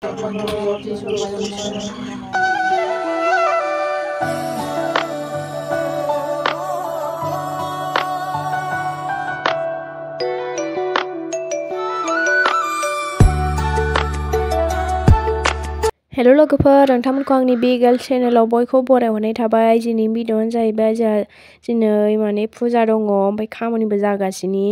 Hello लोगोफोर नोंथांमोनखौ आंनि बिगेल चेनेलाव बयखौबो बरायहरनाय थाबाय। दिनैनि भिडिअ'आनो जाहैबाय जोंहा दिनै माने फुजा दङ ओमफ्राय खामानिबो जागासिनो।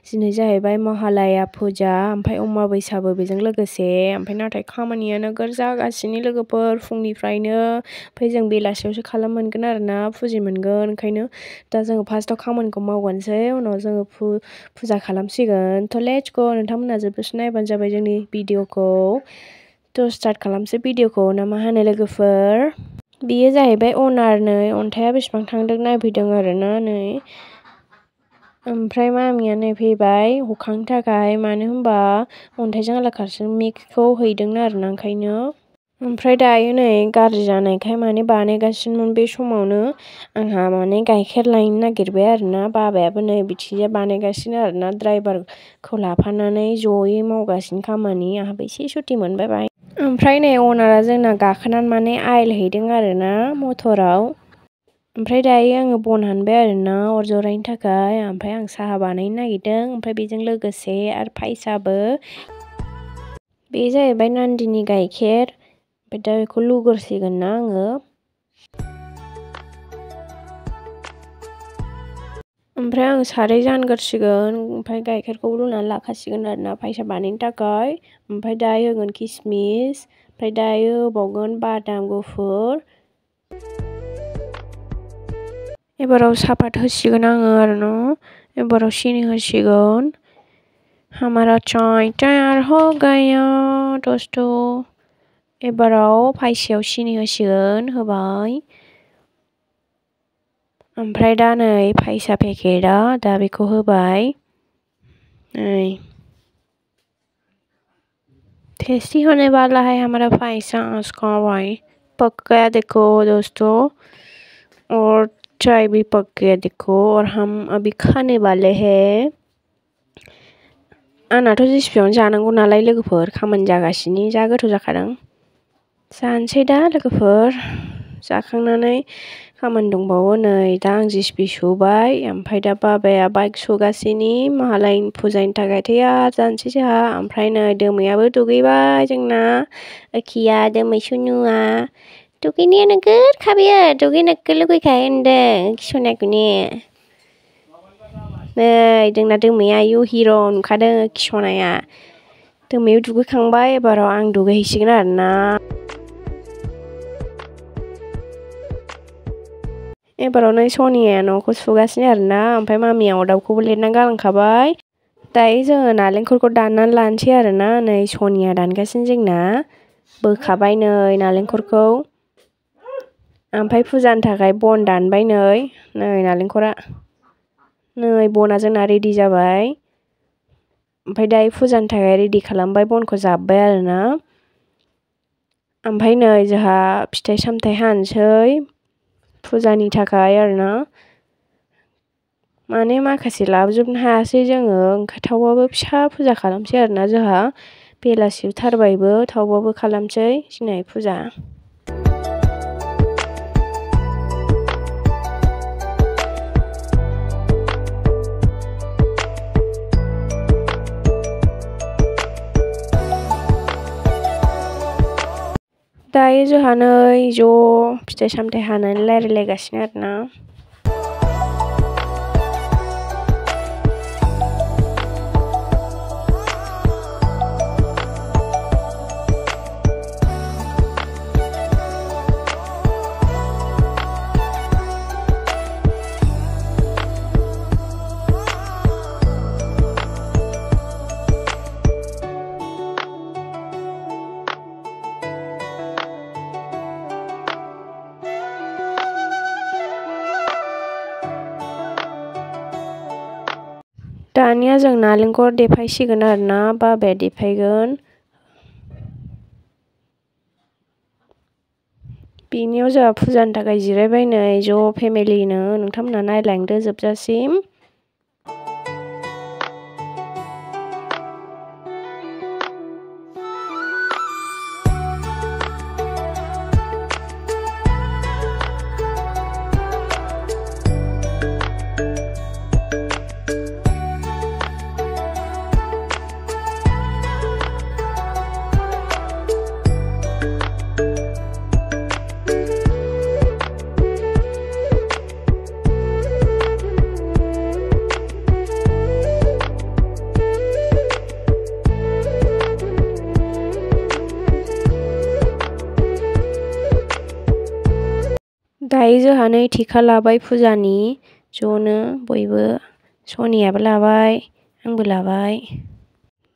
दिनै जाहैबाय महालया फुजा ओमफ्राय अमाबैसाबो बेजों लोगोसे ओमफ्राय नाथाय खामानिया नोगोर जागासिनो लोगोफोर फुंनिफ्रायनो ओमफ्राय जों बेलासियावसो खालाम मोनगोन आरोना फुजि मोनगोन। ओंखायनो दा जोङो फार्स्टआव खामानिखौ मावगोनसै उनाव जोङो फुजा खालामसिगोन। थ' लेट्स गो नोंथांमोना जोबजासिम नायबानो जाबाय जोंनि भिडिअ'खौ। थ' स्टार्ट खालामसै भिडिअ'खौ ना मा होनो लोगोफोर। बेयो जाहैबाय अनार नै अन्थाइआ बेसेबां थांदों नायफैदों आरोना नै। ओमफ्राय मामिया नै फैबाय हखांनो थाखाय मानो होनबा अन्थाइजों आलाखारजों मिक्सखौ हैदोंनो आरोना ओंखायनो। ओमफ्राय दायो नै गाज्रि जानायखाय माने बानायगासिनोमोन बे समावनो आंहा माने गाइखेर लायनो नागिरबाय आरोना बाबायाबो नै बिथिंजाय बानायगासिनो आरोना ड्राइभारखौ लाफानानै जयै मावगासिनो खामानि। आंहाबो एसे सुटि मोनबाय बाहाय। ओमफ्राय नै अनारा जोंना गाखोनानै माने आइल हैदों आरोना मटराव। ओमफ्राय दायो आङो बन हानबाय आरोना अर जरायनो थाखाय। ओमफ्राय आं साहा बानायनो नागिरदों ओमफ्राय बेजों लोगोसे आरो पायसाबो। बे जाहैबाय नान्दिनि गाइखेर ओमफ्राय दा बेखौ लुग्रोसिगोन ना आङो। ओमफ्राय आं साराय जानग्रोसिगोन ओमफ्राय गाइखेरखौ रुनानै लाखासिगोन आरोना पायसा बानायनो थाखाय। ओमफ्राय दायो होगोन किसमिस ओमफ्राय दायो होबावगोन बादाम गुफुर। एबाराव सापात होसिगोन आङो आरोना एबाराव सिनि होसिगोन। हमारा चाय तैयार हो गया दोस्तों। एबाराव पायसायाव सिनि होसिगोन होबाय। ओमफ्राय दा नै पायसा पेकेटआ दा बेखौ होबाय नै। टेस्टी होने वाला है हमारा पायसा इसका भाई पक गया देखो दोस्तों और चाय भी पक गया देखो और हम अभी खाने वाले हैं। आंनाथ' जेसिपियावनो जानांगौ नालाय लोगोफोर खामानि जागासिनो जा गोथाव जाखादों। जानोसै दा लोगोफोर जाखांनानै खामानि दंबावो नै दा आं जेसिपि सुबाय ओमफ्राय दा बाबाया बाइक सुगासिनो महालयानि फुजानि थाखाय तैयार जानोसै जोंहा। ओमफ्राय नै दोमैयाबो दुगैबाय जोंना ओखिया दोमै सुनुआ दुगैनाया नोगोर खाबेयो दुगैनो नोगोर लुगैखायो होनदों खिस'नायखौनो। नै जोंना दोमैया आयु हिर' नुखादों खिस'नाया। दोमैयाव दुगैखांबाय एबाराव आं दुगैहैसिगोन आरोना। एबाराव नै सनिया न'खौ सुगासिनो आरोना ओमफ्राय मामिया अरदाबखौबो लिरना गालांखाबाय। दायो जोङो नालेंखरखौ दाननानै लानोसै आरोना नै सनिया दानगासिनो जोंना बोखाबाय नै नालेंखरखौ। ओमफ्राय फुजानि थाखाय बन दानबाय नै नालेंखरा नै बना जोंना रेडि जाबाय। ओमफ्राय दायो फुजानि थाखाय रेडि खालामबाय बनखौ जाब्बाय आरोना। ओमफ्राय नै जोंहा फिथाइ सामथाइ हानोसै फुजानि थाखाय आरोना। माने माखासे लाबोजोबनो हायासै जोङो थेवबाबो फिसा फुजा खालामसै आरोना जोंहा बेलासिथारबायबो थेवबाबो खालामसै दिनै फुजा। दायो जोंहा नै ज' फिथाइ सामथाइ हानानै रायज्लायगासिनो आरोना। दानिया जों नालेंखर देफायसिगोन आरोना बाबाया देफायगोन। बेनियाव जोंहा फुजानि थाखाय जिरायबाय नै ज' फेमिलिनो नोंथांमोना नायलांदो जोबजासिम। दायो जोंहा नै टिका लाबाय फुजानि ज'नो बयबो सनियाबो लाबाय आंबो लाबाय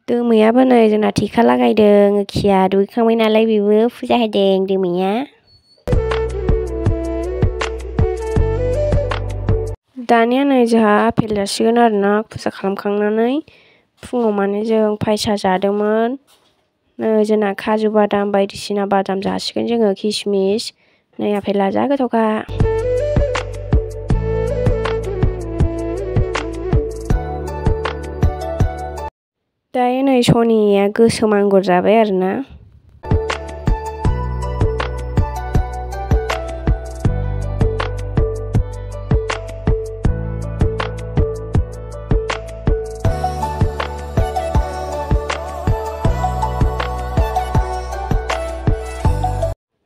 दोमैयाबो नै जोंना टिका लागायदों खिया दुगैखांबाय नालाय बेबो फुजा होदों दोमैया दानिया नै जोंहा आपेल जासिगोन आरोना फुजा खालामखांनानै फुङाव माने जों पायसा जादोंमोन जोंना काजु बादाम बायदिसिना बादाम जासिगोन जोङो किसमिस नै आपेला जा गोथावखा दायो नै सनिया गोसोम आंगुर जाबाय आरोना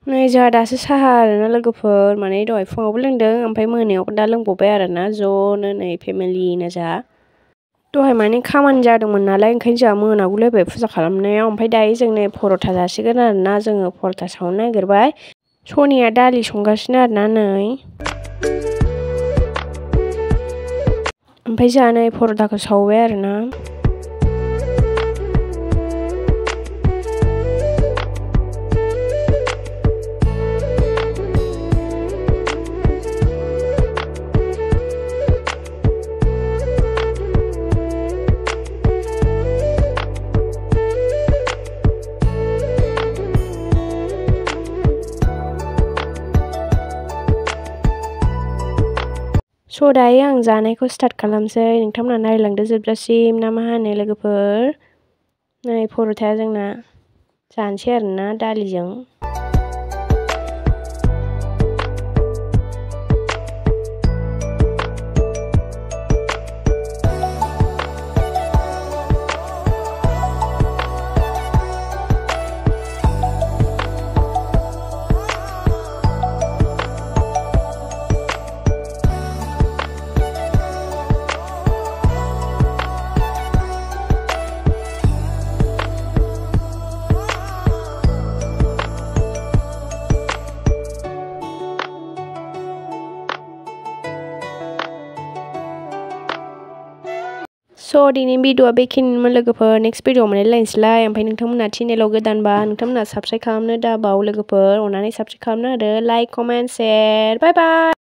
नै जोंहा दासो साहा आरोना लोगोफोर माने दहाय फुङावबो लोंदों ओमफ्राय मोनायावबो दा लोंबावबाय आरोना ज'नो नै फेमिलिनो जोंहा दहाय माने खामानि जादोंमोन नालाय ओंखायनो जोंहा मोनागुलायबाय फुजा खालामनायाव ओमफ्राय दायो जों नै पर'था जासिगोन आरोना जोङो पर'था सावनो नागिरबाय सनिया दालि संगासिनो आरोना नै ओमफ्राय जोंहा नै पर'थाखौ सावबाय आरोना दायो आं जानायखौ स्टार्ट खालामसै नोंथांमोना नायलांदो जोबजासिम ना मा होनो लोगोफोर नै पर'थाया जोंना जानोसै आरोना दालिजों दिनै भिडिअआ बेखिनिमोन लोगोफोर नेक्स्ट भिडिअ मोनलायलायनोसैलाय ओमफ्राय नोंथांमोना चेनेलाव गोदानबा नोंथांमोना साबस्क्राइब खालामनो दाबाव लोगोफोर अननानै साबस्क्राइब खालामना होदो लाइक कमेन्ट शेयार बाय बाय